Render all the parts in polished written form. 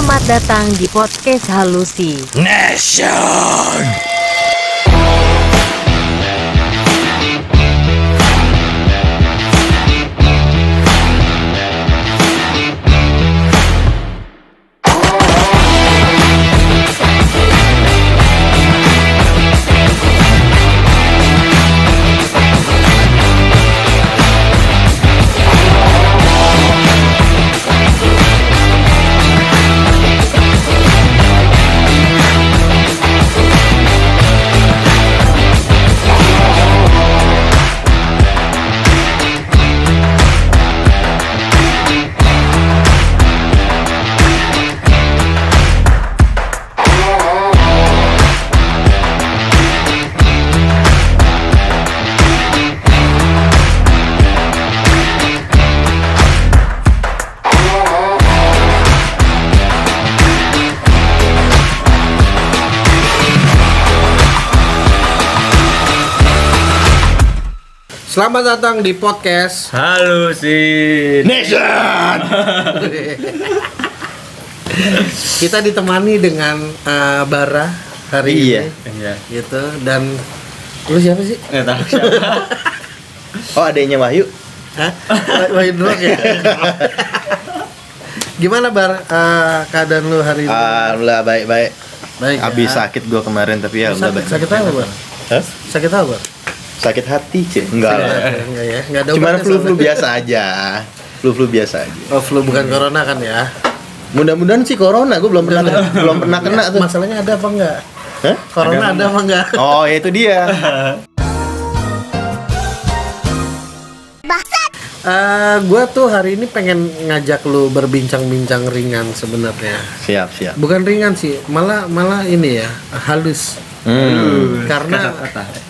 Selamat datang di podcast Halusi Nation. Selamat datang di podcast Halusi Nation. Kita ditemani dengan Bara hari ini. Iya. Gitu. Dan lu siapa sih? Nggak tahu siapa. Oh, adanya Wahyu. Hah? Wahyu Drog ya? Gimana Bar keadaan lu hari ini? Alhamdulillah baik-baik. Baik. Abis Ya. sakit gua kemarin tapi ya udah baik. Sakit apa Bar? Hah? Sakit apa Bar? Sakit hati, Cik. Enggak lah. Enggak ya? Enggak ada Cuman obatnya flu-flu soalnya. biasa aja. Flu-flu biasa aja. Oh, flu bukan corona kan ya? Mudah-mudahan sih corona, gua belum pernah kena tuh. Masalahnya ada apa enggak? Hah? Corona ada apa enggak? Oh, itu dia. Gua tuh hari ini pengen ngajak lu berbincang-bincang ringan sebenarnya. Siap. Bukan ringan sih, malah ini ya, halus. Karena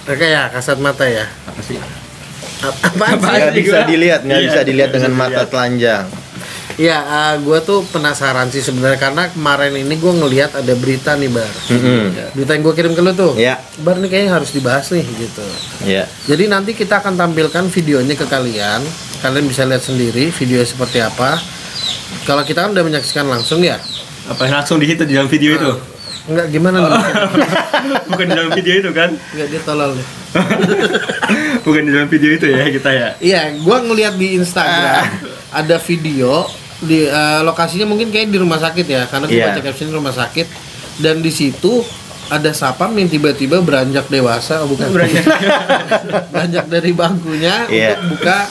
kayak kasat mata ya. Apa sih? Apaan sih? Nggak bisa dilihat, nggak Iya, bisa dilihat nggak dengan bisa mata dilihat. telanjang. Ya, gua tuh penasaran sih sebenarnya karena kemarin ini gua ngelihat ada berita nih Bar. Berita yang gua kirim ke lu tuh. Ya. Bar nih kayaknya harus dibahas nih gitu. Ya. Jadi nanti kita akan tampilkan videonya ke kalian. Kalian bisa lihat sendiri videonya seperti apa. Kalau kita kan udah menyaksikan langsung ya. Apa langsung di situ di dalam video itu? Enggak gimana nih? Bukan di dalam video itu kan? Enggak dia tolol deh. Bukan di dalam video itu ya kita ya. Iya, gua ngelihat di Instagram ada video di lokasinya mungkin kayak di rumah sakit ya, karena gua Iya. baca caption rumah sakit dan di situ ada sapam yang tiba-tiba beranjak dewasa, bukan beranjak dari bangkunya Iya. untuk buka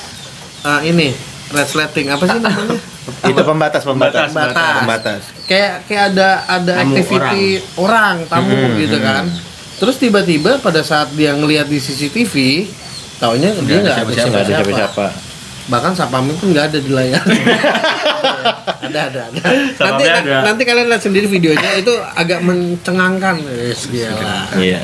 ini resleting apa sih namanya? Itu pembatas. Pembatas. Kayak ada Tamu activity orang tamu gitu kan. Terus tiba-tiba pada saat dia ngelihat di CCTV, taunya dia nggak ada Nggak ada siapa-siapa. siapa-siapa. Bahkan sapamnya pun nggak ada di layar. ada. Sapamnya ada. Nanti kalian lihat sendiri videonya, itu agak mencengangkan. Yes, gila. Iya.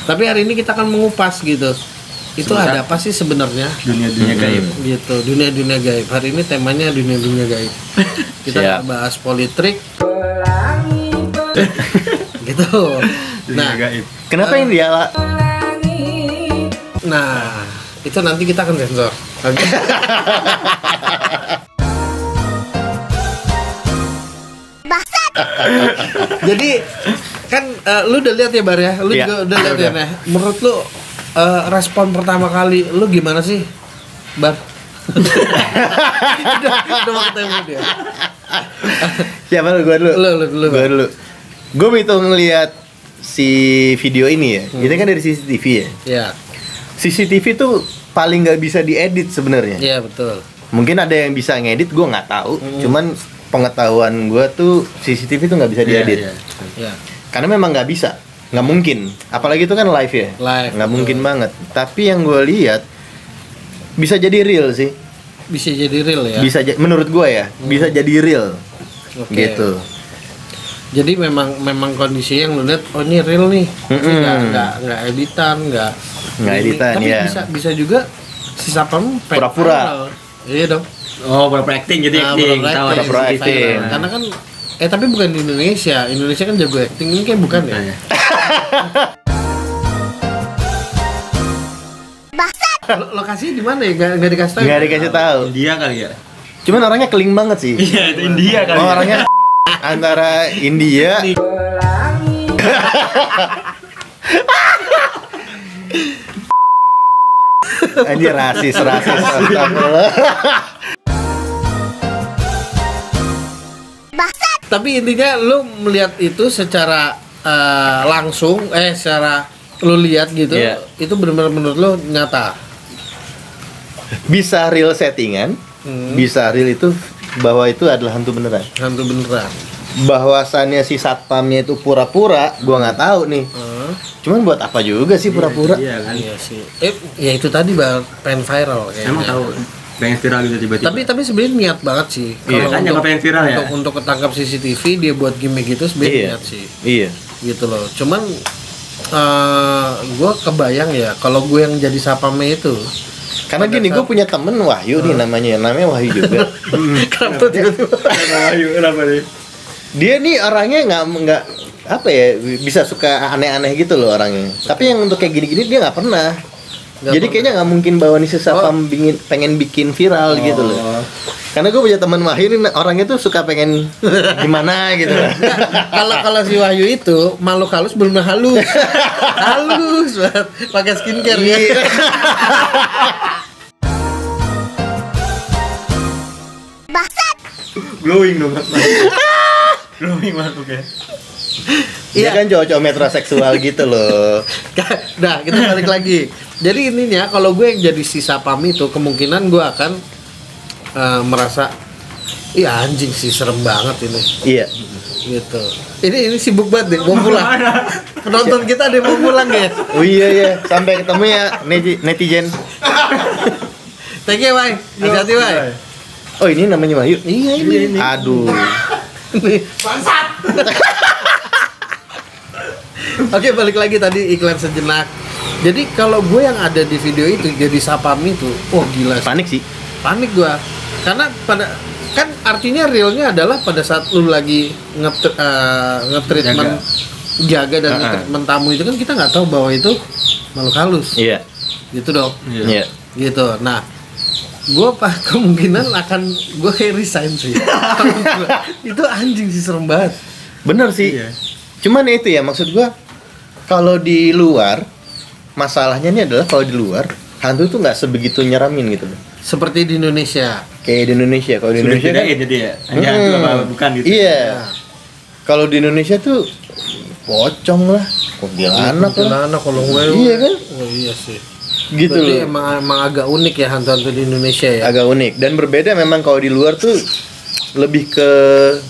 Tapi hari ini kita akan mengupas gitu. Itu ada apa sih sebenarnya? Dunia-dunia gaib. Gitu, dunia-dunia gaib. Hari ini temanya dunia-dunia gaib. Kita Siap. bahas politrik. Gitu. Dunia gaib. Kenapa yang dia Nah, itu nanti kita akan sensor. Oke. Jadi kan lu udah lihat ya Bar ya? Lu Iya, juga udah lihat ya. udah. Nah, menurut lu respon pertama kali lu gimana sih, Bar? udah mau ketemu dia. Siapa lu? Gua dulu. Lu. Gua dulu. Gua begitu ngelihat si video ini ya. Ini kan dari CCTV ya. Ya, CCTV tuh paling nggak bisa diedit sebenarnya. iya betul. Mungkin ada yang bisa ngedit, gue nggak tahu. Cuman pengetahuan gue tuh CCTV tuh nggak bisa diedit. Iya. Ya. Karena memang nggak bisa, nggak mungkin. Apalagi itu kan live ya. Live, Nggak betul. mungkin banget. Tapi yang gue lihat bisa jadi real sih. Bisa jadi real ya. Menurut gua ya, bisa jadi real. Oke. Gitu. Jadi memang kondisi yang lu lihat, oh ini real nih. Nggak editan, nggak editan, tapi ya. bisa juga si Sapam Pura-pura. Iya dong. Oh, pura-pura acting jadi acting. Tahu aja pura-pura sih. acting. Karena kan tapi bukan di Indonesia. Indonesia kan jago acting, ini kayak bukan ya. Iya. Lokasi di mana ya? Nggak dikasih tahu. Nggak dikasih tahu. India kali ya. Cuman orangnya keling banget sih. Iya, itu India kali. Oh, orangnya antara India. Anjir rasis. Astagfirullah. Tapi intinya lu melihat itu secara langsung, secara lu lihat gitu, Iya. itu benar-benar menurut lu nyata. Bisa real settingan, bisa real itu bahwa itu adalah hantu beneran. Hantu beneran. Bahwasannya si satpamnya itu pura-pura, gua nggak tahu nih. Cuman buat apa juga sih pura-pura? Iya kan. Iya sih. Ya itu tadi pengen viral kayaknya. Emang tahu pengen viral gitu tiba-tiba. Tapi sebenarnya niat banget sih. Iya, Kalau kan untuk, pengen viral ya. untuk ketangkap CCTV dia buat gimmick itu sebenarnya Iya. niat sih. Iya. Gitu loh. Cuman gue kebayang ya kalau gue yang jadi sapame itu. Karena gini, gue punya temen Wahyu nih namanya Wahyu juga. Kenapa tiba-tiba? Kenapa nih? Dia nih orangnya nggak apa ya, bisa suka aneh-aneh gitu loh orangnya. Tapi yang untuk kayak gini-gini dia nggak pernah. Jadi kayaknya nggak mungkin bawa nih si Sapam pengen bikin viral gitu loh. Karena gue punya teman Wahyu nih orangnya tuh suka pengen gimana gitu. Kalau si Wahyu itu makhluk halus belum halus. Halus banget. Pakai skincare ya. Glowing dong. Glowing masuk ya. Dia kan cowok-cowok metroseksual gitu loh. Nah, kita balik lagi. Jadi intinya kalau gue yang jadi si Sapam itu kemungkinan gue akan merasa iya anjing sih serem banget ini. Iya. Gitu. Ini sibuk banget deh, mau pulang. Penonton kita ada yang mau pulang ya. Oh iya, sampai ketemu ya netizen. Thank you, Wai. Hati-hati, Wai. Oh ini namanya Wahyu. Iya ini. Aduh. Bangsat. Oke, balik lagi tadi iklan sejenak. Jadi kalau gue yang ada di video itu jadi Sapam itu, gila sih. Panik sih. Panik gue. Karena kan artinya realnya adalah pada saat lu lagi nge-treatment jaga dan nge-treatment tamu itu kan kita nggak tahu bahwa itu makhluk halus. Iya. Gitu dong. Iya. Gitu. Nah, gue kemungkinan akan gue resign sih. Itu anjing sih serem banget. Bener sih. Iya. Cuman itu ya maksud gua kalau di luar masalahnya ini adalah kalau di luar hantu tuh nggak sebegitu nyeramin gitu loh. Seperti di Indonesia. Kayak di Indonesia. Kalau di Indonesia kan, jadi ya. Hanya hantu apa bukan gitu. Iya. Kalau di Indonesia tuh pocong lah, kuntilanak lah. Kuntilanak kalau gue. Iya kan? Oh iya sih. Gitu berarti loh. emang agak unik ya hantu-hantu di Indonesia ya. Agak unik dan berbeda memang kalau di luar tuh lebih ke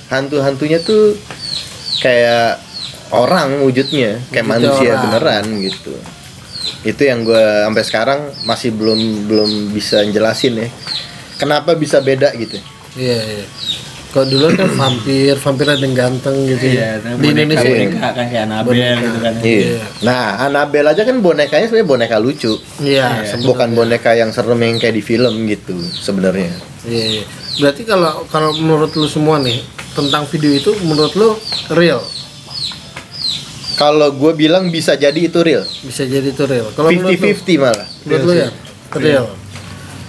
hantu-hantunya tuh kayak orang wujudnya, kayak Wujudnya manusia orang. beneran gitu. Itu yang gue sampai sekarang masih belum bisa jelasin ya. Kenapa bisa beda gitu? Iya. Kalau dulu kan vampir ada yang ganteng gitu Iya, ya. Di Indonesia boneka kan kayak Annabelle Boneka. gitu kan. Iya. Nah, Annabelle aja kan bonekanya sebenarnya boneka lucu. Iya, Iya. Bukan boneka yang serem yang kayak di film gitu sebenarnya. Iya. Berarti kalau menurut lu semua nih tentang video itu menurut lu real? Kalau gue bilang bisa jadi itu real. Bisa jadi itu real. Kalau menurut lu, 50-50 malah. menurut lu ya real.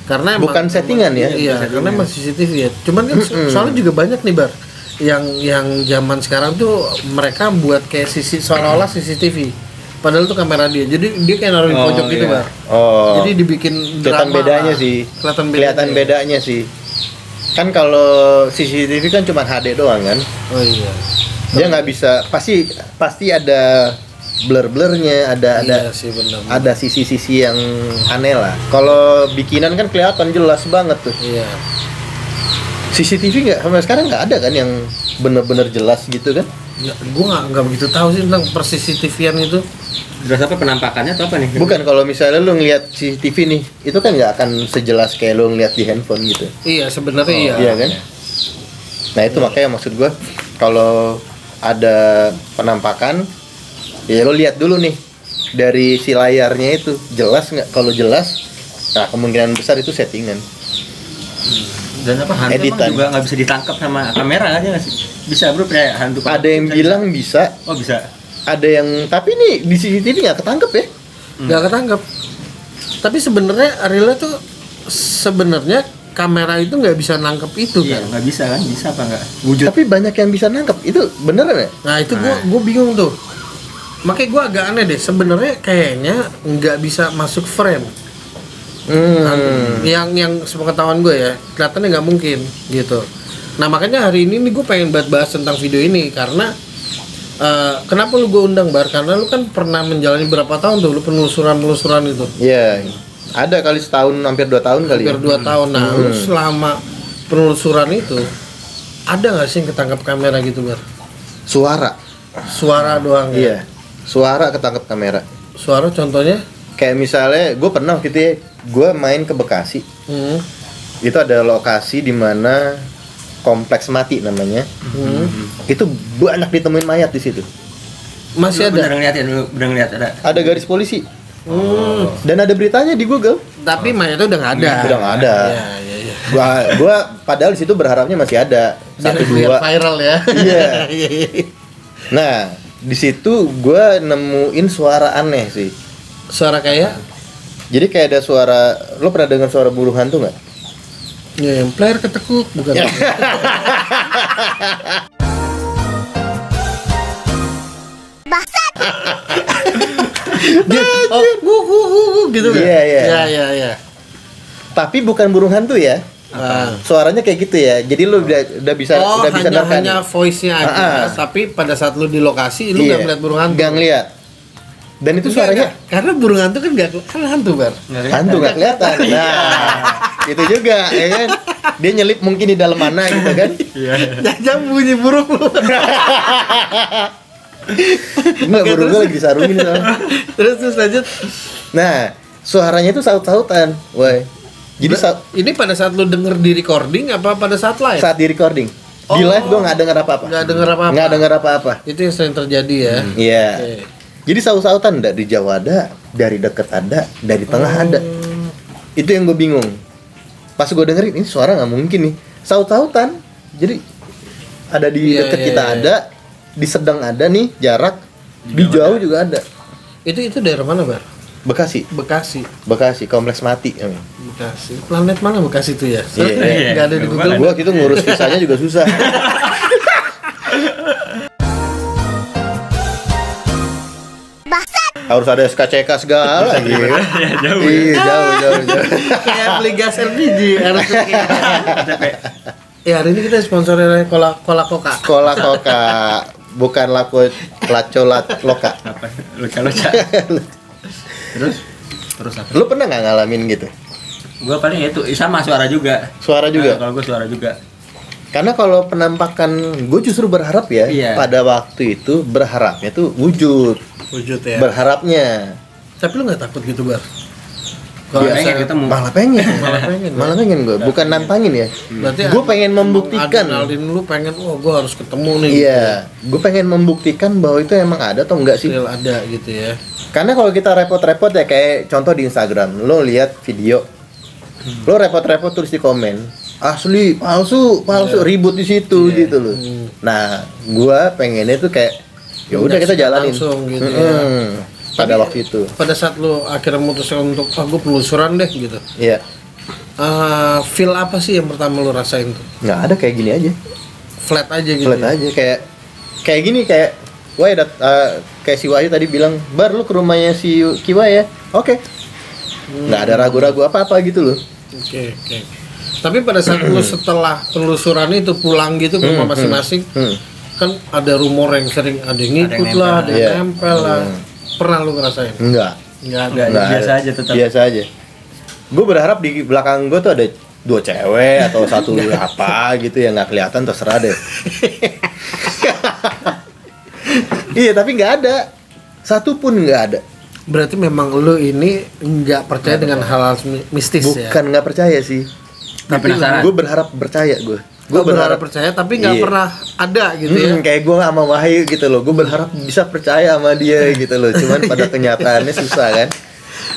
Karena Bukan settingan ya. Iya, karena emang CCTV ya. Cuman kan soalnya juga banyak nih Bar yang zaman sekarang tuh mereka buat kayak seolah-olah CCTV. Padahal itu kamera dia. Jadi dia kayak naruh di pojok gitu, iya. Bar. Oh. Jadi dibikin Kelihatan drama bedanya lah. sih. Kelihatan bedanya sih. Kan kalau CCTV kan cuma HD doang kan. Oh iya. Dia nggak bisa, pasti ada blur-blurnya, ada Iya sih benar. ada sisi-sisi yang aneh lah. Kalau bikinan kan kelihatan jelas banget tuh. Iya. CCTV nggak sampai sekarang nggak ada kan yang bener-bener jelas gitu kan? Ya, gue nggak begitu tahu sih tentang per CCTV-an itu. Jelas apa penampakannya atau apa nih? Bukan, kalau misalnya lu ngeliat CCTV nih, itu kan nggak akan sejelas kayak lu ngeliat di handphone gitu. Iya, sebenarnya iya. Iya kan? Nah itu makanya maksud gua, kalau ada penampakan, ya lu lihat dulu nih dari si layarnya itu jelas nggak. Kalau jelas, nah kemungkinan besar itu settingan. Dan apa hantu Editan. emang juga nggak bisa ditangkap sama kamera aja nggak sih? Bisa bro, kayak hantu. Ada yang bilang bisa, Oh bisa. ada yang tapi nih di CCTV nggak ketangkep ya. Nggak ketangkep. Tapi sebenarnya Arila tuh sebenarnya kamera itu nggak bisa nangkep itu Iya, kan. nggak bisa kan? Bisa apa nggak? Wujud. Tapi banyak yang bisa nangkep, itu beneran ya? Nah itu gue bingung tuh. Makanya gue agak aneh deh. Sebenarnya kayaknya nggak bisa masuk frame. Yang sepengetahuan gue ya, kelihatannya nggak mungkin gitu. Nah makanya hari ini nih gue pengen bahas tentang video ini karena kenapa lu gue undang Bar? Karena lu kan pernah menjalani berapa tahun tuh lu penelusuran itu. Iya. Ada kali setahun, hampir 2 tahun kali. Hampir 2 tahun. Nah lu selama penelusuran itu ada nggak sih yang ketangkap kamera gitu Bar? Suara doang ya? Iya. Suara ketangkep kamera. Suara contohnya? Kayak misalnya gue pernah waktu itu ya, gue main ke Bekasi. Itu ada lokasi di mana kompleks mati namanya. Itu banyak ditemuin mayat di situ. Masih Lu ada. Bener ngeliat ada. Ada garis polisi. Dan ada beritanya di Google. Tapi mayatnya udah nggak ada. Udah nggak ada. Iya. Gua padahal di situ berharapnya masih ada. Biar 1 biar 2. viral ya. Iya. Nah, di situ gue nemuin suara aneh sih. Suara kayak Jadi kayak ada suara, lo pernah dengar suara burung hantu nggak? ya, yang player ketekuk bukan. Dia, gitu kan? Iya, iya. Iya. Tapi bukan burung hantu ya. Suaranya kayak gitu ya. Jadi lo udah bisa hanya voice-nya aja. Tapi pada saat lu di lokasi lu nggak melihat burung hantu. Nggak ngeliat. Dan itu suaranya karena burung hantu kan nggak kan hantu Bar. hantu nggak kelihatan. Nah, itu juga ya kan. Dia nyelip mungkin di dalam mana gitu kan. Jangan bunyi burung lu. Enggak, burung gue lagi disarungin soalnya. Terus lanjut. Nah, suaranya itu saut-sautan, woi. Jadi Ini pada saat lu denger di recording apa pada saat live? saat di recording. Di live gue nggak dengar apa-apa. Nggak denger apa-apa. Nggak dengar apa-apa. Itu yang sering terjadi ya. Iya. Oke. Jadi saut-sautan dari jauh ada, dari dekat ada, dari tengah ada. Itu yang gue bingung. Pas gue dengerin ini suara nggak mungkin nih. Saut-sautan. Jadi ada di Iya, dekat iya, kita iya. ada, di sedang ada nih jarak, di jauh juga ada. Itu daerah mana, Bar? Bekasi, Bekasi. kompleks mati. Bekasi. Planet mana Bekasi itu ya? Iya. Nggak ada di Google. Gua gitu ngurus visanya juga susah. Harus ada SKCK segala gitu. Jauh. Iya, jauh. Kayak beli gas LPG harus Ya, hari ini kita sponsori oleh Cola Coca. Sekolah Koka, bukan laco loka. Apa? Luca. Terus apa? Lu pernah nggak ngalamin gitu? Gua paling itu sama suara juga. Suara juga? Kalau gua suara juga. Karena kalau penampakan, gue justru berharap ya, Iya. pada waktu itu berharapnya tuh wujud. Wujud ya. Berharapnya. Tapi lu nggak takut gitu, Bar? Kalau misalnya- pengen ketemu. Malah pengen. Malah pengen. gue, bukan nantangin ya. Berarti Gue pengen membuktikan. Adrenalin lu pengen, gue harus ketemu nih. Iya, gue pengen membuktikan bahwa itu emang ada atau enggak sih. Real ada gitu ya. Karena kalau kita repot-repot ya, kayak contoh di Instagram, lo lihat video, lo repot-repot tulis di komen, asli, palsu, ribut di situ gitu loh. Nah, gue pengennya tuh kayak, ya udah kita jalanin. Langsung gitu ya. Pada Tapi- waktu itu, Pada saat lu akhirnya memutuskan untuk gue penelusuran deh gitu. iya, Feel apa sih yang pertama lu rasain tuh? nggak ada kayak gini aja, Flat aja gitu. flat ya? aja, kayak gini, kayak, kayak si Wahyu tadi bilang, Bar lu ke rumahnya si Kiwa ya, oke. Nggak ada ragu-ragu apa-apa gitu loh. Oke. Tapi pada saat lu setelah penelusuran itu pulang gitu ke rumah masing-masing, kan ada rumor yang sering ada yang ngikut nempel. lah, ada yang Iya. nempel lah. Pernah lu ngerasain? Enggak. Nggak ada. Nggak. Nggak Biasa ada. aja tetap. Biasa aja. Gue berharap di belakang gue tuh ada 2 cewek atau 1 apa gitu yang nggak kelihatan, terserah deh. Iya, tapi nggak ada. Satu pun nggak ada. Berarti memang lu ini nggak percaya dengan hal-hal mistis ya? Bukan nggak percaya sih. Tapi penasaran. Gue berharap percaya gue. Gue berharap percaya tapi nggak Iya. pernah ada gitu ya? Kayak gue sama Wahyu gitu loh. Gue berharap bisa percaya sama dia gitu loh. Cuman pada kenyataannya susah kan.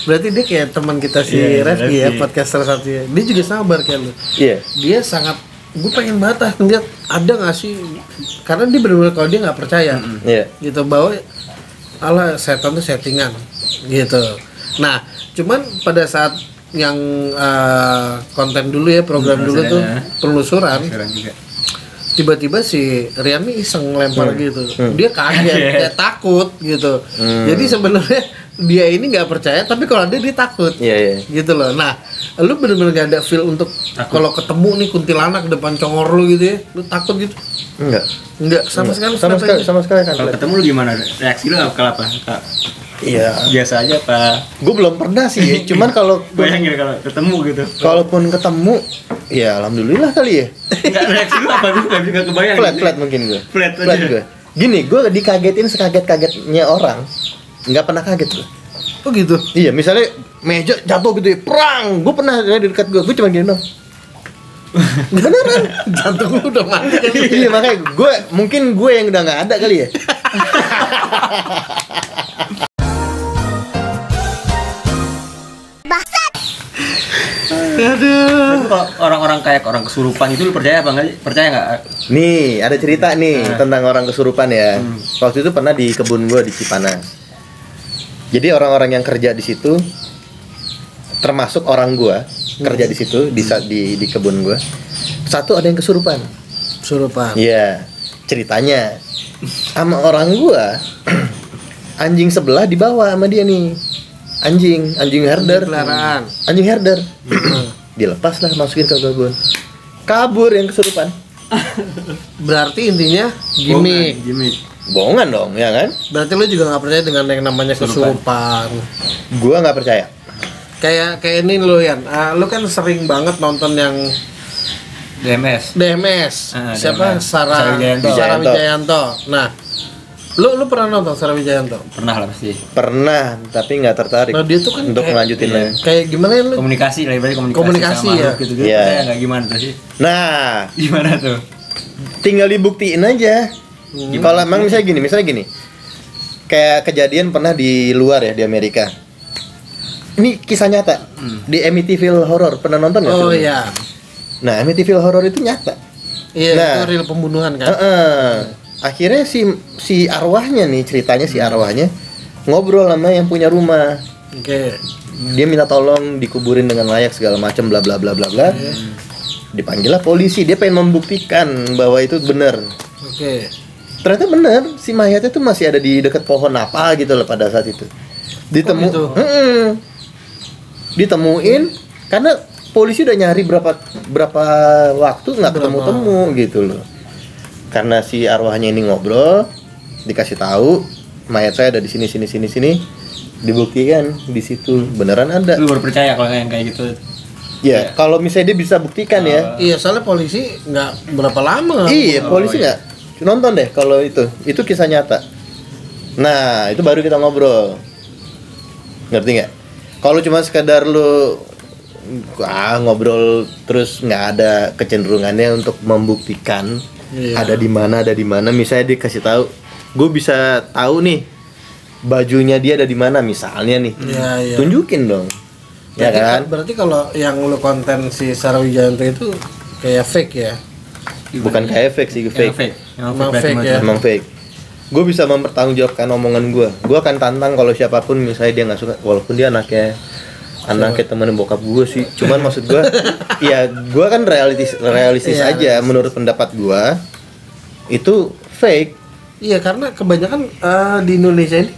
Berarti dia kayak teman kita si Iya, Refki ya, Refki. podcaster satu ya. Dia juga sabar kayak lu. Iya. Dia sangat, gue pengen banget ngeliat ada nggak sih? Karena dia benar-benar kalau dia nggak percaya, Iya. gitu bahwa Allah setan tuh settingan, gitu. Nah, cuman pada saat yang konten dulu ya, program dulu tuh penelusuran, Sekarang juga. tiba-tiba si Rian nih iseng lempar gitu, dia kaget, dia takut gitu. Jadi sebenarnya dia ini nggak percaya, tapi kalau ada dia takut. Iya, iya. Gitu loh. Nah, lu bener-bener gak ada feel untuk kalau ketemu nih kuntilanak depan congor lu gitu ya, lu takut gitu? Enggak, sama sekali. Sama sekali, sama sekali kan. Kalau ketemu lu gimana? Reaksi lu apa? Iya. Biasa aja apa? Gue belum pernah sih ya. Cuman kalau Bayangin kalau ketemu gitu. kalaupun ketemu, ya alhamdulillah kali ya. Enggak, reaksi lu apa? Gue enggak kebayang. Flat mungkin gue. Flat aja. gue. Gini, gue dikagetin sekaget-kagetnya orang. Nggak pernah kaget gue. Oh gitu. Iya, misalnya meja jatuh gitu ya, perang. Gue pernah ada di dekat gue cuma gini dong. Beneran. Jantung lu udah mati kan. Iya, makanya mungkin gue yang udah nggak ada kali ya. Aduh. Tapi kalau orang-orang kayak orang kesurupan itu lu percaya apa enggak? Percaya enggak? Nih, ada cerita nih tentang orang kesurupan ya. Waktu itu pernah di kebun gue di Cipanas. Jadi orang-orang yang kerja di situ, termasuk orang gue kerja di situ di kebun gue. Satu ada yang kesurupan. Surupan. Iya, ceritanya sama orang gue, anjing sebelah dibawa sama dia nih. Anjing herder. Peliharaan. Anjing herder. Dilepas lah, masukin ke kebun. Kabur yang kesurupan. Berarti intinya gimmick. Gimmick. Bohongan dong, ya kan? Berarti lu juga nggak percaya dengan yang namanya kesurupan. Gua nggak percaya. Kayak ini lu Yan. Lu kan sering banget nonton yang DMS. Siapa? DMS. Sarah Sarah Wijayanto. Nah, lu pernah nonton Sarah Wijayanto? Pernah lah pasti. Pernah, tapi nggak tertarik. Nah, dia tuh kan untuk kayak- melanjutin iya. lagi. Kayak gimana ya lu? Komunikasi lah, ibaratnya Komunikasi sama ya. makhluk gitu. Iya. Percaya enggak gimana tuh sih? Nah, Gimana tuh? tinggal dibuktiin aja. Kalau emang misalnya gini, kayak kejadian pernah di luar ya, di Amerika. Ini kisah nyata di Amityville Horror, pernah nonton nggak? Oh filmnya? iya. Nah, Amityville Horror itu nyata. Iya, Nah. itu real pembunuhan kan. Akhirnya si arwahnya nih, ceritanya si arwahnya ngobrol sama yang punya rumah. Oke. Dia minta tolong dikuburin dengan layak segala macam bla bla bla bla bla. Dipanggillah polisi, dia pengen membuktikan bahwa itu benar. Oke. Ternyata benar, si mayatnya tuh masih ada di dekat pohon apa gitu loh pada saat itu. gitu? Ditemuin karena polisi udah nyari berapa waktu nggak ketemu gitu loh. Karena si arwahnya ini ngobrol, dikasih tahu mayat saya ada di sini, dibuktikan di situ beneran ada. Lu baru percaya kalau yang kayak gitu. Ya, kalau misalnya dia bisa buktikan ya. Iya, soalnya polisi nggak berapa lama. Iya, polisi nggak nonton deh kalau itu kisah nyata. Nah, itu baru kita ngobrol. Ngerti nggak? Kalau cuma sekadar lu ngobrol terus nggak ada kecenderungannya untuk membuktikan ada di mana, misalnya dia kasih tahu, gue bisa tahu nih bajunya dia ada di mana misalnya nih. Iya. Tunjukin dong. Ya kan? Berarti kalau yang lu konten si Sarah Wijayanto itu kayak fake ya? Bukan kayak fake sih, fake. Emang fake berarti ya? Emang fake. Gue bisa mempertanggungjawabkan omongan gue. Gue akan tantang kalau siapapun misalnya dia nggak suka, walaupun dia anaknya temen bokap gue sih. Cuman maksud gue, ya gue kan realistis Iya, aja. Menurut pendapat gue itu fake. Iya, karena kebanyakan di Indonesia ini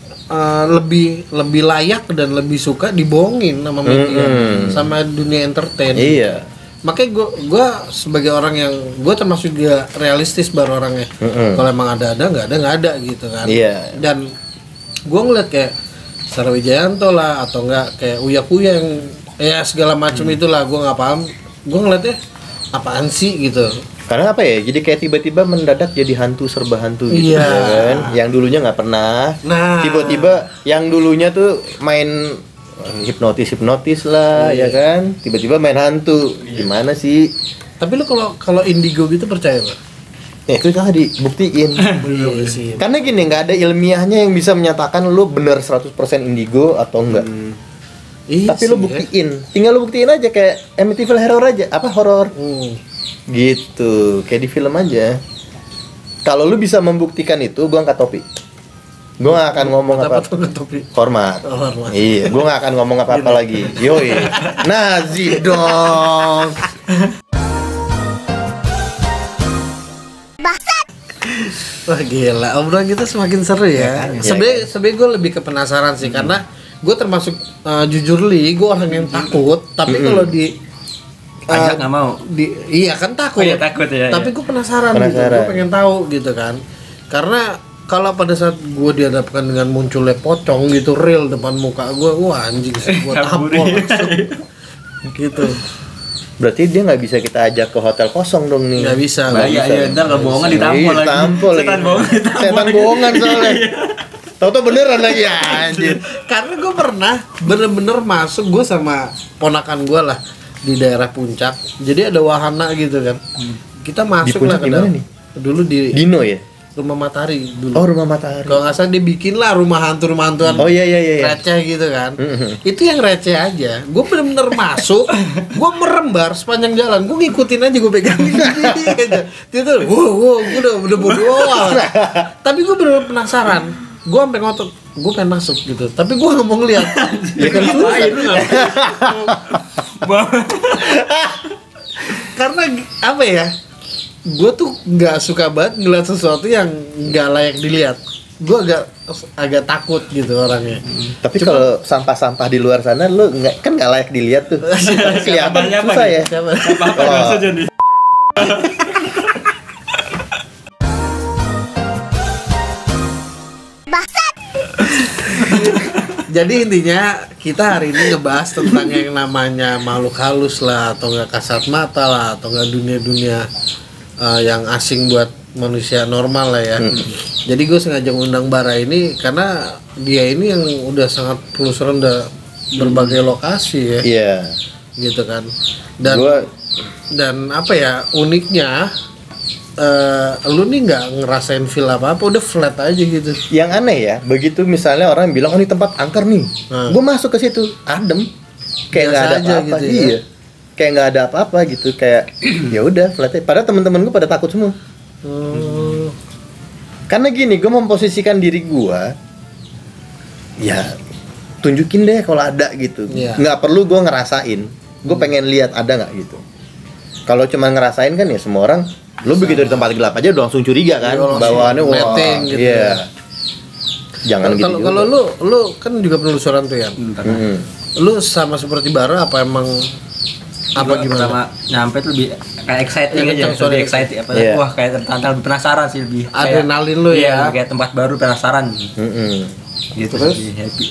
lebih layak dan lebih suka dibohongin sama media, sama dunia entertain. Iya. Makanya gue sebagai orang yang gue termasuk juga realistis baru orangnya. Kalau emang ada nggak ada gitu kan. Iya. Dan gue ngeliat kayak Sarah Wijayanto lah atau enggak kayak Uya yang ya segala macam itulah, gue nggak paham. Gue ngeliatnya apaan sih gitu. Karena apa ya? Jadi kayak tiba-tiba mendadak jadi hantu serba hantu gitu Iya. ya kan. Yang dulunya nggak pernah. Nah. Tiba-tiba yang dulunya tuh main hipnotis lah ya kan. Tiba-tiba main hantu. Gimana sih? Tapi lu kalau indigo gitu percaya nggak? Itu tadi buktiin. Iya sih. Karena gini, nggak ada ilmiahnya yang bisa menyatakan lu bener 100% indigo atau enggak. Iya Tapi sih, lu buktiin. Tinggal lu buktiin aja kayak Amityville Horror aja. Apa horor? Gitu, kayak di film aja. Kalau lu bisa membuktikan itu, gua angkat topi. Gua gak akan ngomong apa. Hormat. Oh, hormat. Iya, gua gak akan ngomong apa-apa lagi. Yoi. Nazi dong. Wah gila, obrolan kita semakin seru ya. Sebenarnya gue lebih ke penasaran sih karena gue termasuk jujur gue orang yang takut. Tapi kalau di ajak nggak mau. Iya kan takut. Oh, iya, takut ya. Tapi gue penasaran gitu. Gue pengen tahu gitu kan. Karena kalau pada saat gue dihadapkan dengan munculnya pocong gitu real depan muka gue, wah anjing sih gue tampol langsung. Gitu. Berarti dia nggak bisa kita ajak ke hotel kosong dong nih. Nggak bisa. Bahaya ya, ntar kebohongan ditampol lagi. Tampol lagi. Setan bohongan ditampol. Setan bohongan soalnya. Tahu-tahu beneran lagi ya anjir. Karena gue pernah bener-bener masuk gue sama ponakan gue lah di daerah puncak. Jadi ada wahana gitu kan. Kita masuk lah ke dalam. Dulu di Dino ya? Rumah Matahari dulu. Oh, Rumah Matahari. Kalau nggak salah dia bikin lah rumah hantu-hantuan. Oh iya. Receh gitu kan. Itu yang receh aja. Gue bener-bener masuk, gue merembar sepanjang jalan. Gue ngikutin aja, gue pegangin aja. Itu, wow, gue udah bodo amat. Tapi gue bener-bener penasaran. Gue sampai ngotot, gue pengen masuk gitu. Tapi gue nggak mau ngeliat. Ya kan susah. Karena apa ya? Gue tuh nggak suka banget ngeliat sesuatu yang nggak layak dilihat. Gue agak takut gitu orangnya. Tapi kalau sampah-sampah di luar sana lu nggak layak dilihat tuh. Kelihatan susah ya. Apa saja nih. Jadi intinya kita hari ini ngebahas tentang yang namanya makhluk halus lah, atau nggak kasat mata lah, atau nggak dunia-dunia yang asing buat manusia normal lah ya. Jadi gue sengaja ngundang Bara ini karena dia ini yang udah sangat penelusuran berbagai lokasi ya. Iya. Gitu kan. Dan apa ya uniknya, lu nih nggak ngerasain feel apa udah flat aja gitu. Yang aneh ya, begitu misalnya orang bilang oh ini tempat angker nih, gue masuk ke situ adem, kayak nggak ada apa-apa gitu, iya, kayak nggak ada apa-apa gitu, kayak ya udah flat aja. Padahal teman-teman gue pada takut semua. Karena gini, gue memposisikan diri gue, ya tunjukin deh kalau ada gitu, nggak perlu gue ngerasain, gue pengen lihat ada nggak gitu. Kalau cuma ngerasain kan ya semua orang, lu begitu di tempat gelap aja udah langsung curiga kan, bawaannya wah, gitu iya. Jangan gitu. Kalau lu kan juga penelusuran tuh ya. Lu sama seperti Bara apa emang apa gimana? Pertama nyampe tuh lebih kayak excited aja, lebih excited apa? Wah kayak tertantang, lebih penasaran sih lebih. Adrenalin lu ya. Kayak tempat baru penasaran. Gitu terus lebih happy,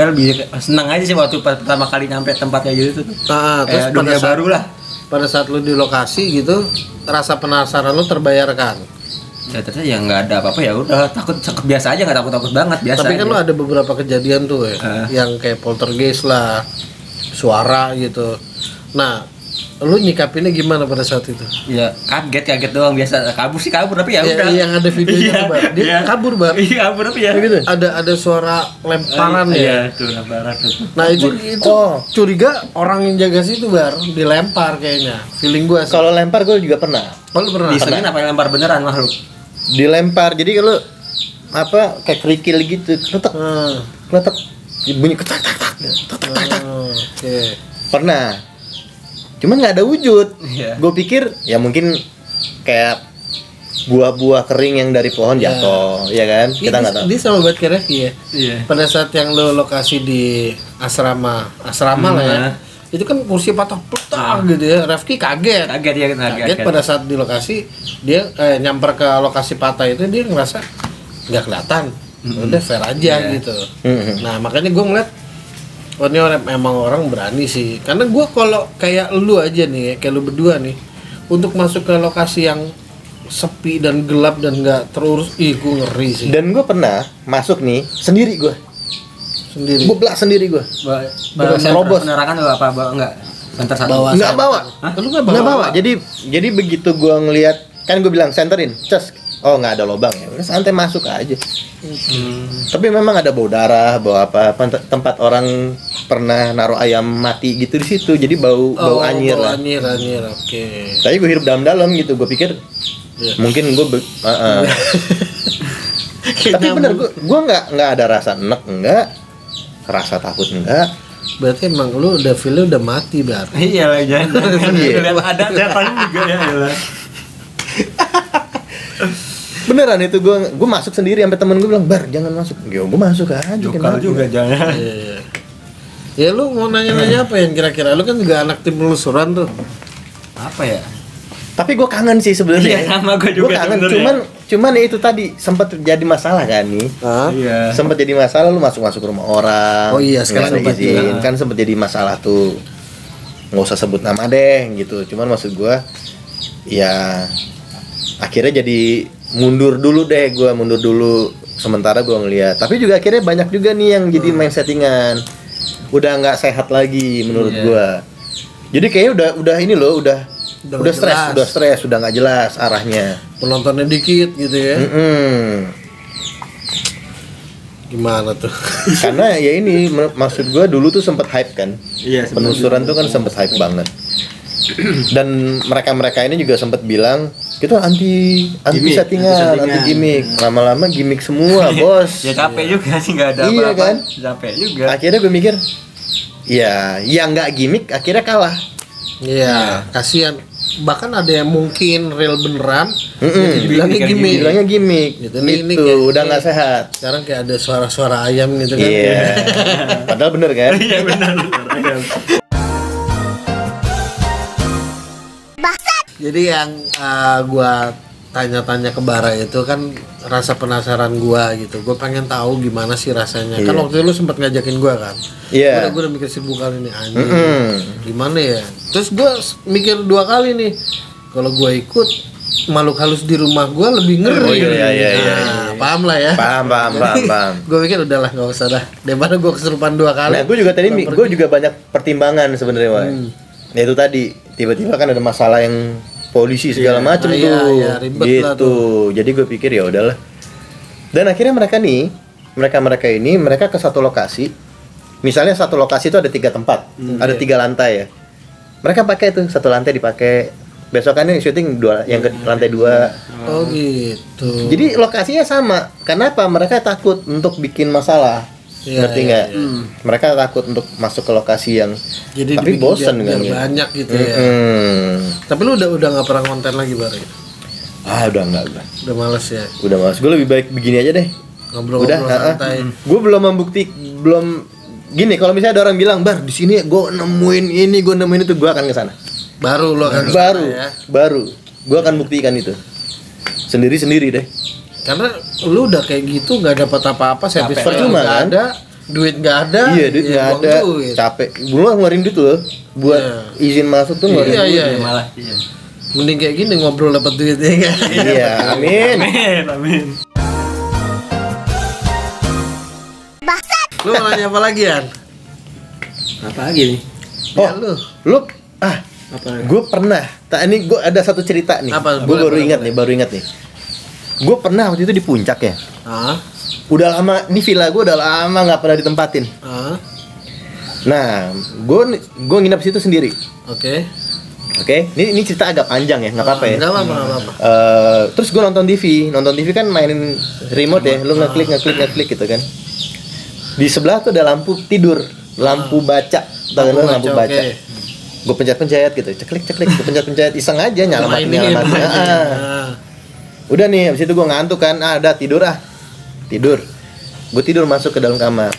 lebih senang aja sih waktu pertama kali nyampe tempatnya gitu tuh. Terus dunia baru lah. Pada saat lu di lokasi gitu, rasa penasaran lu terbayarkan. Ya ternyata ya nggak ada apa-apa, ya udah takut biasa aja, nggak takut banget biasa. Tapi kan aja. lu ada beberapa kejadian tuh ya, yang kayak poltergeist lah, suara gitu. Nah, lu nyikapinnya gimana pada saat itu? Ya kaget doang biasa. Kabur tapi ya udah. Yang ada videonya tuh, Bar. Dia kabur, Bar. Iya, kabur tapi ya. Gitu. Ada suara lemparan ya. Iya, tuh lemparan tuh. Nah, itu curiga orang yang jaga situ, Bar, dilempar kayaknya. Feeling gua sih. Kalau lempar gue juga pernah. Oh, lu pernah? Disengin apa lempar beneran makhluk? Dilempar. Jadi kalau apa kayak kerikil gitu, kletek. Kletek. Bunyi ketak tak tak. Oke. Pernah. Cuman nggak ada wujud. Iya. Gue pikir ya mungkin kayak buah-buah kering yang dari pohon jatuh, ya kan? Kita nggak tahu. Dia sama banget kayak Revi ya. Iya. Pada saat yang lo lokasi di asrama lah ya. Itu kan kursi patah gitu ya. Refki kaget pada saat di lokasi dia nyamper ke lokasi patah itu, dia ngerasa nggak kelihatan. Udah fair aja gitu. Nah, makanya gue ngeliat ini emang orang berani sih. Karena gue kalau kayak lu aja nih, kayak lu berdua nih, untuk masuk ke lokasi yang sepi dan gelap dan nggak terurus, gue ngeri sih. Dan gue pernah masuk nih sendiri gue. Sendiri. Gue belak sendiri gue. Bawa Terobos. penerangan lo apa bawa enggak? Center satu. Bawa. Nggak bawa. Lu nggak Nggak bawa. Jadi begitu gue ngelihat, kan gue bilang senterin, ces. Oh nggak ada lubang ya. Udah santai masuk aja. Tapi memang ada bau darah, bau apa? Tempat orang pernah naruh ayam mati gitu di situ. Jadi bau anyir bau lah. anyir, oke. Tapi gue hidup dalam-dalam gitu. Gue pikir mungkin gue tapi bener gue nggak ada rasa enek, enggak rasa takut, enggak. Berarti emang lu udah feel udah mati bar. Iya lah jangan. Iya. Lihat ada setan juga ya. Beneran itu gue masuk sendiri sampai temen gue bilang, "Bar, jangan masuk." Gue masuk aja. Jokal juga jangan. Iya. Ya lu mau nanya-nanya apa yang kira-kira? Lu kan juga anak tim penelusuran tuh. Apa ya? Tapi gue kangen sih sebenarnya. Iya, sama gue juga Gue kangen, sebenarnya. cuman ya itu tadi sempat terjadi masalah kan nih. Hah? Iya. Sempat jadi masalah lu masuk rumah orang. Oh iya, sekarang nggak ada sempat izin. juga. Kan sempat jadi masalah tuh. Nggak usah sebut nama deh gitu. Cuman maksud gue ya akhirnya jadi mundur dulu sementara gue ngeliat. Tapi juga akhirnya banyak juga nih yang jadi main settingan. Udah nggak sehat lagi menurut gue. Jadi kayaknya udah ini loh, udah stres, udah nggak jelas arahnya. Penontonnya dikit gitu ya. Gimana tuh? Karena ya ini maksud gue dulu tuh sempet hype kan. Iya, Penelusuran tuh kan sempet hype banget. Dan mereka ini juga sempet bilang kita anti Gimmick, settingan, anti gimmick. Lama-lama gimmick semua, bos. Ya capek juga sih nggak ada Iya apa-apa. kan? Capek juga. Akhirnya gue mikir, ya yang nggak gimmick akhirnya kalah. Iya, kasihan. Bahkan ada yang mungkin real beneran, Bilangnya gimmick. Gitu, Gitu, ini kayak- udah nggak sehat. sekarang kayak ada suara-suara ayam gitu kan. Iya. Padahal bener kan? Iya benar. Jadi yang gua tanya-tanya ke Bara itu kan rasa penasaran gua gitu. Gua pengen tahu gimana sih rasanya. Kan Iya. waktu itu lu sempat ngajakin gua kan. Iya. Gua udah mikir sibuk kali ini anjing. Gimana ya? Terus gua mikir 2 kali nih. Kalau gua ikut makhluk halus di rumah gua lebih ngeri. Oh, iya. Nah, paham lah ya. Paham. Gua pikir udahlah nggak usah dah. Daripada gua kesurupan 2 kali. Nah, gue juga banyak pertimbangan sebenarnya, Wak. Ya itu tadi, tiba-tiba kan ada masalah yang polisi segala macem Iya, tuh. iya, ribet lah Gitu. Jadi gue pikir ya udahlah. Dan akhirnya mereka ini ke satu lokasi. Misalnya satu lokasi itu ada 3 tempat, ada 3 lantai ya. Mereka pakai tuh satu lantai dipakai. Besokannya syuting yang ke lantai 2. Oh gitu. Jadi lokasinya sama. Kenapa? Mereka takut untuk bikin masalah. Iya, Ngerti iya, nggak? Mereka takut untuk masuk ke lokasi yang Jadi tapi dibikin bosen biar kan ya. banyak gitu ya. Tapi lu udah nggak pernah konten lagi Bar? Udah enggak. Udah males ya. Udah males. Gue lebih baik begini aja deh. Ngobrol-ngobrol santai. Gue belum gini, kalau misalnya ada orang bilang, "Bar, di sini gue nemuin itu," gue akan ke sana. Baru lo akan Baru. Gue akan buktikan itu. Sendiri deh. Karena lu udah kayak gitu nggak dapat apa-apa, service Percuma, nggak kan? ada, duit nggak ada. Iya, duit nggak buang ada. duit. Capek. Gue ngeluarin duit loh buat izin masuk tuh ngeluarin duit. Iya. Malah. Iya. Mending kayak gini ngobrol dapat duitnya kan. Iya, amin. Amin. Lu mau nanya apa lagi Yan? Apa lagi nih? Ya, lu. Gue pernah. Ini gue ada satu cerita nih. Apa? Gue baru Boleh, ingat nih. Gue pernah waktu itu di puncak ya. Ah, Udah lama di villa gue udah lama nggak pernah ditempatin. ah, Nah, gue nginep situ sendiri. oke. Oke, ini cerita agak panjang ya, nggak apa-apa ya. Nggak apa-apa. Terus gue nonton TV kan mainin remote ya, lu ngeklik gitu kan. Di sebelah tuh ada lampu tidur, lampu baca, tahu kan lampu baca. Oke. Gue pencet gitu, ceklik, gue pencet iseng aja nyala mati. Mainin. Udah nih, habis itu gue ngantuk kan, udah tidur. Gue tidur masuk ke dalam kamar.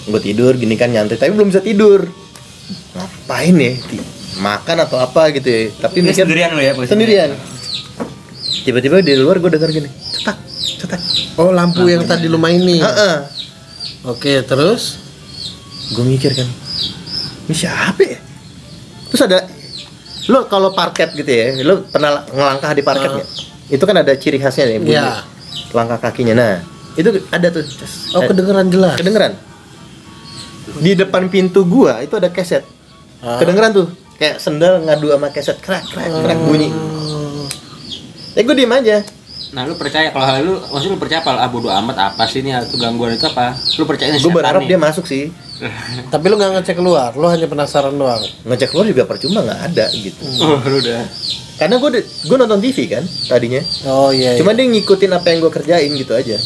Gue tidur gini kan nyantai, tapi belum bisa tidur. Ngapain ya? Makan atau apa gitu ya? Tapi Ini mikir sendirian lo ya? posisinya? sendirian. Tiba-tiba di luar gue denger gini, cetak. Oh, lampu yang tadi lu mainin. Heeh. Oke, terus? Gue mikir kan, ini siapa ya? Terus ada Lo kalau parket gitu ya, lo pernah ngelangkah di parket nggak? Itu kan ada ciri khasnya nih, bunyi. Iya. Langkah kakinya. Nah, itu ada tuh. Oh, kedengeran jelas. Kedengeran. Di depan pintu gua itu ada keset. Kedengeran tuh. Kayak sendal ngadu sama keset, krak bunyi. Ya gue diem aja. Nah, lu percaya kalau hal lu, maksudnya lu percaya apa? Bodo amat apa sih ini atau gangguan itu apa? Lu percaya Gue berharap dia masuk sih. Tapi lu nggak ngecek keluar, lu hanya penasaran doang. Ngecek keluar juga percuma, nggak ada gitu. Oh, lu udah. Karena gue nonton TV kan tadinya. Oh iya. Cuma dia ngikutin apa yang gue kerjain gitu aja.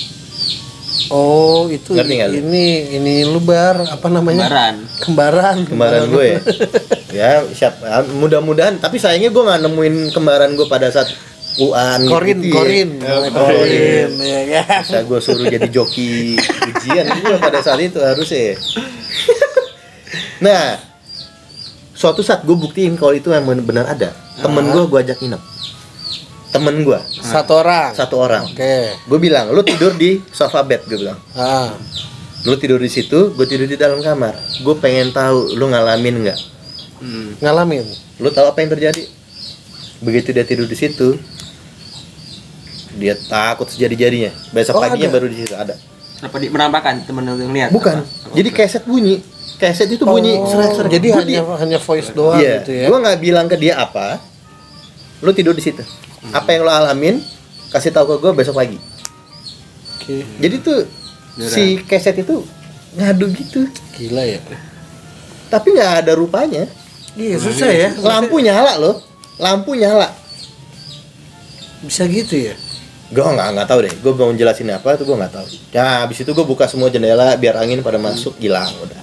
Oh itu Ngerti nggak lu? ini lu bar apa namanya? Kembaran. Kembaran gue ya. Ya mudah-mudahan. Tapi sayangnya gue nggak nemuin kembaran gue pada saat UAN. Korin. Ya. Bisa gue suruh jadi joki ujian gue pada saat itu harusnya. Nah, suatu saat gue buktiin kalau itu yang benar ada. Temen gue ajak nginep. Temen gue. Satu orang. Oke. Gue bilang, lu tidur di sofa bed, gue bilang. Lu tidur di situ, gue tidur di dalam kamar. Gue pengen tahu lu ngalamin nggak? Ngalamin. Lu tahu apa yang terjadi? Begitu dia tidur di situ, dia takut sejadi-jadinya. Besok paginya baru di situ ada. Apa menampakkan temen lu lihat? Bukan. Jadi keset bunyi. Keset itu bunyi serak-serak. Jadi hanya voice doang gitu ya. Gue nggak bilang ke dia apa. Lu tidur di situ. Apa yang lo alamin, kasih tahu ke gue besok pagi. Oke. Jadi tuh si keset itu ngadu gitu. Gila ya. Tapi nggak ada rupanya. Iya susah ya. Lampu nyala loh. Lampu nyala. Bisa gitu ya. Gue nggak tahu deh. Gue mau jelasin apa tuh gue nggak tahu. Ya habis itu gue buka semua jendela biar angin pada masuk, hilang udah.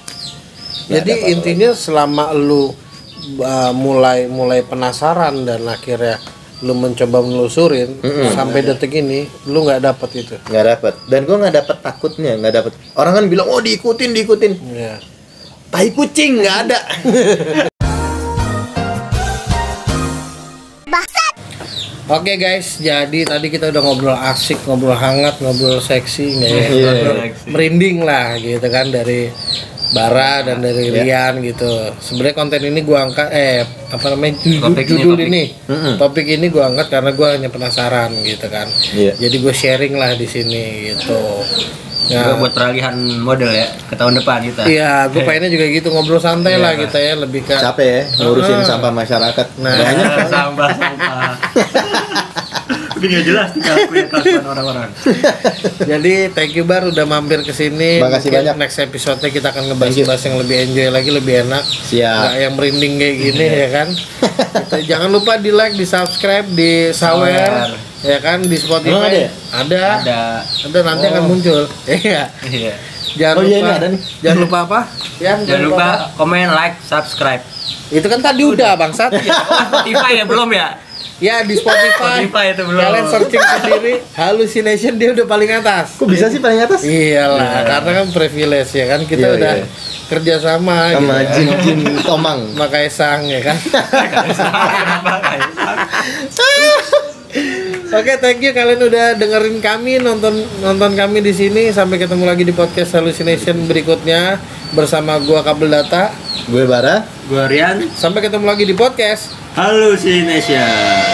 Jadi intinya selama lu mulai penasaran dan akhirnya lu mencoba menelusurin sampai detik ini lu nggak dapet itu. Nggak dapet. Dan gue nggak dapet takutnya, nggak dapet. Orang kan bilang oh diikutin. Iya. Tai kucing nggak ada. Oke guys, jadi tadi kita udah ngobrol asik, ngobrol hangat, ngobrol seksi, nggak ya? Ngobrol merinding lah gitu kan dari Bara dan dari Rian gitu. Sebenarnya konten ini gua angkat topik ini gua angkat karena gua hanya penasaran gitu kan. Jadi gue sharing lah di sini gitu. Ya, buat peralihan model ya ke tahun depan kita. Iya, gue pengennya juga gitu, ngobrol santai lah kita ya, lebih ke capek ya ngurusin sampah masyarakat. Nah, banyak sampah. Udah nggak jelas nih kelakuan orang-orang. Jadi thank you Bar udah mampir ke sini. Makasih banyak. Next episode kita akan ngebahas yang lebih enjoy lagi, lebih enak. Siap. Nggak yang merinding kayak gini ya kan. Jangan lupa di like, di subscribe, di Sawer. Ya kan di Spotify ada nanti akan muncul. Iya. Jangan lupa apa? Jangan lupa komen, like, subscribe. Itu kan tadi udah bangsat. Spotify ya belum ya? Ya di Spotify itu belum. Kalian searching sendiri Hallucination, dia udah paling atas. Kok bisa sih paling atas? Iyalah, karena kan privilege ya kan, kita udah kerja sama sama gitu, Jin Tomang Makai Sang ya kan. Oke, thank you kalian udah dengerin kami, nonton kami di sini. Sampai ketemu lagi di podcast Hallucination berikutnya bersama gua Kabel Data, gue Bara, gua Rian. Sampai ketemu lagi di podcast Hallucination.